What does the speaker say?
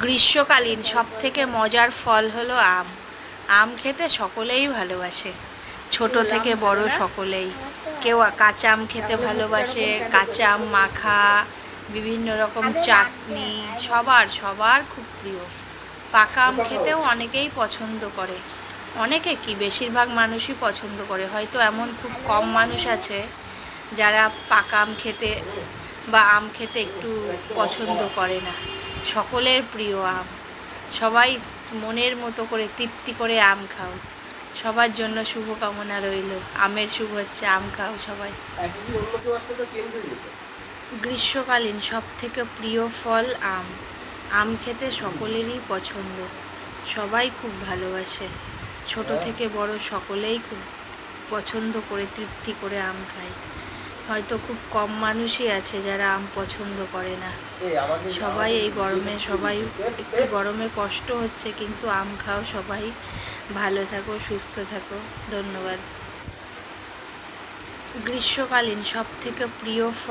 গ্রীষ্মকালীন সবথেকে মজার ফল হলো আম। আম খেতে সকলেই ভালোবাসে, ছোট থেকে বড় সকলেই। কেউ কাঁচা আম খেতে ভালোবাসে, কাঁচা আম মাখা, বিভিন্ন রকম চাটনি, সবার সবার খুব প্রিয়। পাকা আম খেতেও অনেকেই পছন্দ করে, অনেকে কি বেশিরভাগ মানুষই পছন্দ করে। হয়তো এমন খুব কম মানুষ আছে যারা পাকা আম খেতে বা আম খেতে একটু পছন্দ করে না। সকলের প্রিয় আম। সবাই মনের মতো করে তৃপ্তি করে আম খাও। সবার জন্য শুভকামনা রইল, আমের শুভেচ্ছা। আম খাও সবাই। গ্রীষ্মকালীন সবথেকে প্রিয় ফল আম। আম খেতে সকলেরই পছন্দ, সবাই খুব ভালোবাসে, ছোট থেকে বড় সকলেই খুব পছন্দ করে তৃপ্তি করে আম খায়। হয়তো খুব কম মানুষই আছে যারা আম পছন্দ করে না। সবাই এই গরমে, সবাই একটু গরমে কষ্ট হচ্ছে, কিন্তু আম খাও সবাই। ভালো থাকো, সুস্থ থাকো। ধন্যবাদ। গ্রীষ্মকালীন সবথেকে প্রিয় ফল